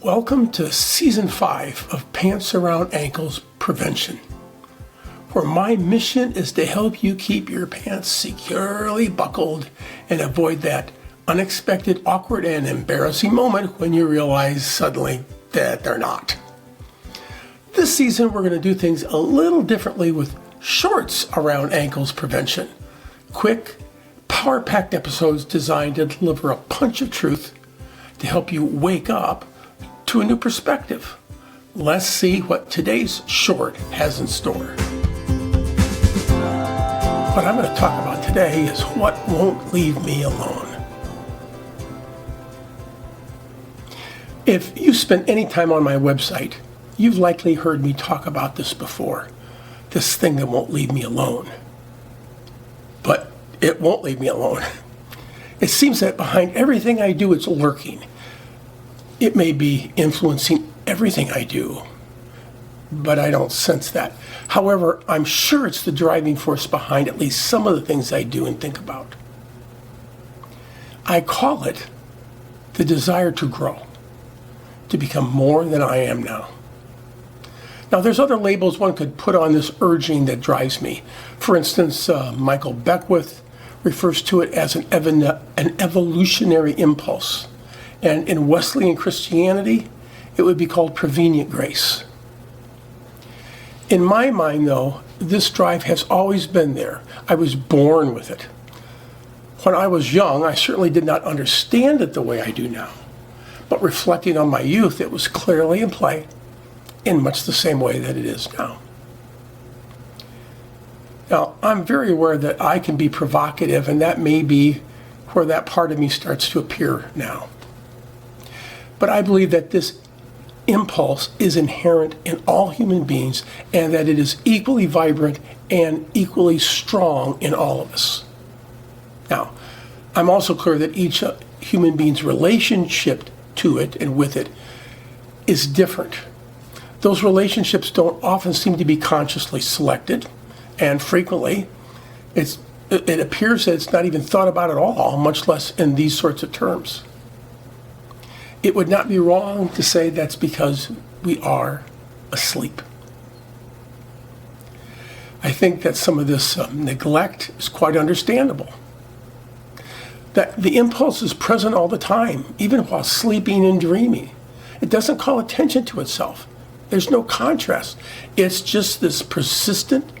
Welcome to Season 5 of Pants Around Ankles Prevention, where my mission is to help you keep your pants securely buckled and avoid that unexpected, awkward, and embarrassing moment when you realize suddenly that they're not. This season, we're going to do things a little differently with shorts around ankles prevention. Quick, power-packed episodes designed to deliver a punch of truth to help you wake up to a new perspective. Let's see what today's short has in store. What I'm going to talk about today is what won't leave me alone. If you spent any time on my website, you've likely heard me talk about this before, this thing that won't leave me alone. But it won't leave me alone. It seems that behind everything I do, it's lurking. It may be influencing everything I do, but I don't sense that. However, I'm sure it's the driving force behind at least some of the things I do and think about. I call it the desire to grow, to become more than I am now. Now, there's other labels one could put on this urging that drives me. For instance, Michael Beckwith refers to it as an evolutionary impulse. And in Wesleyan Christianity, it would be called prevenient grace. In my mind, though, this drive has always been there. I was born with it. When I was young, I certainly did not understand it the way I do now. But reflecting on my youth, it was clearly in play in much the same way that it is now. Now, I'm very aware that I can be provocative, and that may be where that part of me starts to appear now. But I believe that this impulse is inherent in all human beings and that it is equally vibrant and equally strong in all of us. Now, I'm also clear that each human being's relationship to it and with it is different. Those relationships don't often seem to be consciously selected, and frequently it appears that it's not even thought about at all, much less in these sorts of terms. It would not be wrong to say that's because we are asleep. I think that some of this neglect is quite understandable. That the impulse is present all the time, even while sleeping and dreaming. It doesn't call attention to itself. There's no contrast. It's just this persistent,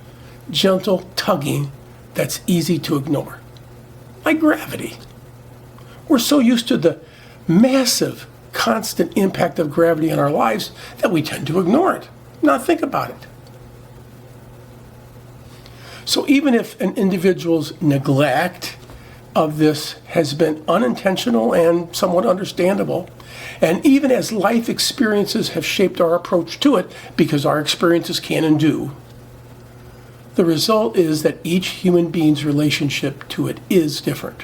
gentle tugging that's easy to ignore. Like gravity. We're so used to the massive, constant impact of gravity on our lives that we tend to ignore it, not think about it. So even if an individual's neglect of this has been unintentional and somewhat understandable, and even as life experiences have shaped our approach to it, because our experiences can and do, the result is that each human being's relationship to it is different.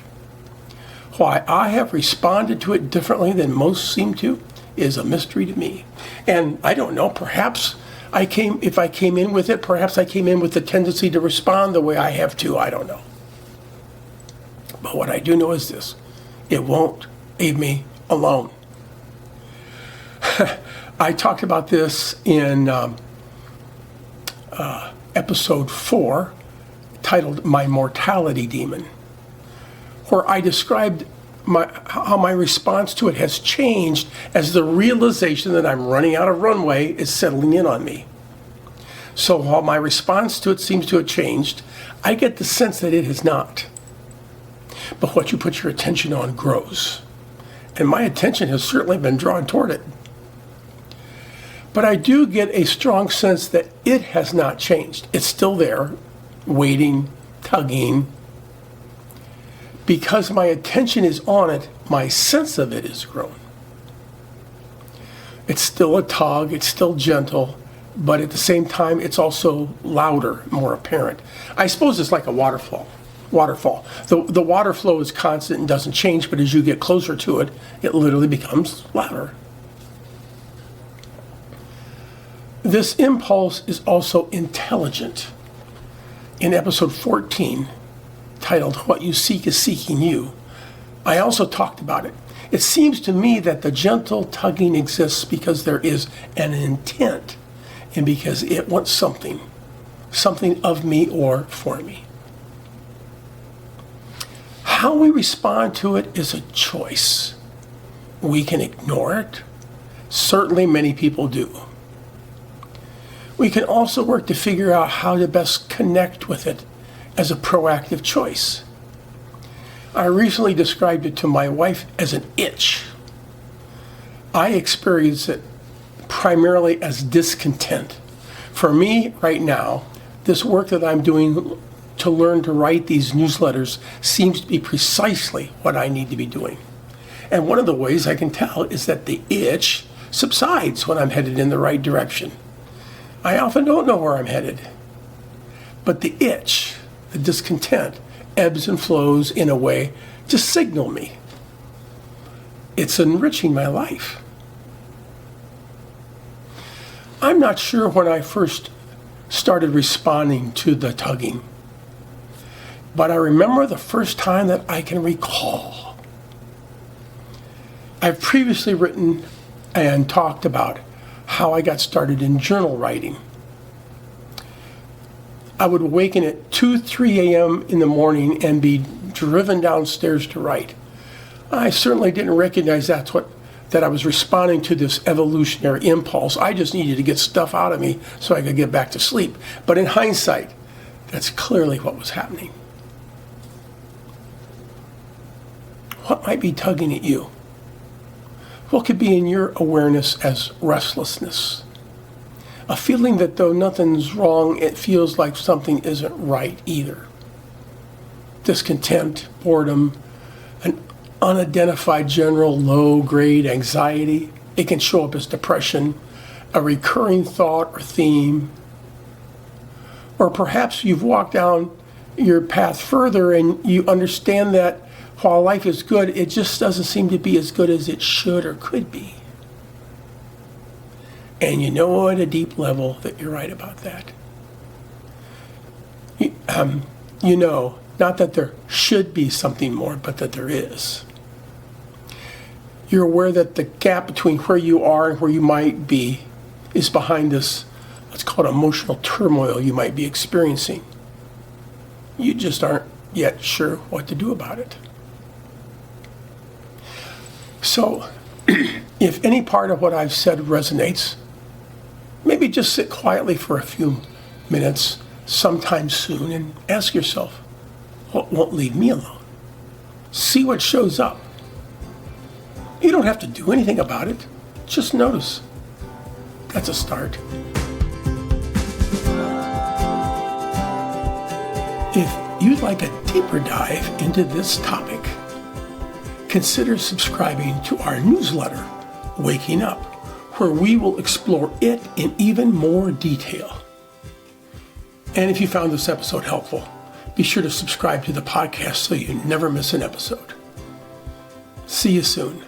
Why I have responded to it differently than most seem to is a mystery to me. And I don't know, perhaps if I came in with it, perhaps I came in with the tendency to respond the way I have to, I don't know. But what I do know is this: it won't leave me alone. I talked about this in episode 4, titled My Mortality Demon, where I described how my response to it has changed as the realization that I'm running out of runway is settling in on me. So while my response to it seems to have changed, I get the sense that it has not. But what you put your attention on grows. And my attention has certainly been drawn toward it. But I do get a strong sense that it has not changed. It's still there, waiting, tugging. Because my attention is on it, my sense of it has grown. It's still a tug, it's still gentle, but at the same time, it's also louder, more apparent. I suppose it's like a waterfall. The water flow is constant and doesn't change, but as you get closer to it, it literally becomes louder. This impulse is also intelligent. In episode 14, titled What You Seek is Seeking You, I also talked about it. It seems to me that the gentle tugging exists because there is an intent and because it wants something of me or for me. How we respond to it is a choice. We can ignore it. Certainly many people do. We can also work to figure out how to best connect with it as a proactive choice. I recently described it to my wife as an itch. I experience it primarily as discontent. For me, right now, this work that I'm doing to learn to write these newsletters seems to be precisely what I need to be doing. And one of the ways I can tell is that the itch subsides when I'm headed in the right direction. I often don't know where I'm headed, but the itch, the discontent, ebbs and flows in a way to signal me. It's enriching my life. I'm not sure when I first started responding to the tugging, but I remember the first time that I can recall. I've previously written and talked about how I got started in journal writing. I would awaken at 2, 3 a.m. in the morning and be driven downstairs to write. I certainly didn't recognize that I was responding to this evolutionary impulse. I just needed to get stuff out of me so I could get back to sleep. But in hindsight, that's clearly what was happening. What might be tugging at you? What could be in your awareness as restlessness? A feeling that though nothing's wrong, it feels like something isn't right either. Discontent, boredom, an unidentified general low-grade anxiety. It can show up as depression, a recurring thought or theme. Or perhaps you've walked down your path further and you understand that while life is good, it just doesn't seem to be as good as it should or could be. And you know at a deep level that you're right about that. You know, not that there should be something more, but that there is. You're aware that the gap between where you are and where you might be is behind this, let's call it emotional turmoil you might be experiencing. You just aren't yet sure what to do about it. So, if any part of what I've said resonates, maybe just sit quietly for a few minutes sometime soon and ask yourself, what won't leave me alone? See what shows up. You don't have to do anything about it. Just notice. That's a start. If you'd like a deeper dive into this topic, consider subscribing to our newsletter, Waking Up, where we will explore it in even more detail. And if you found this episode helpful, be sure to subscribe to the podcast so you never miss an episode. See you soon.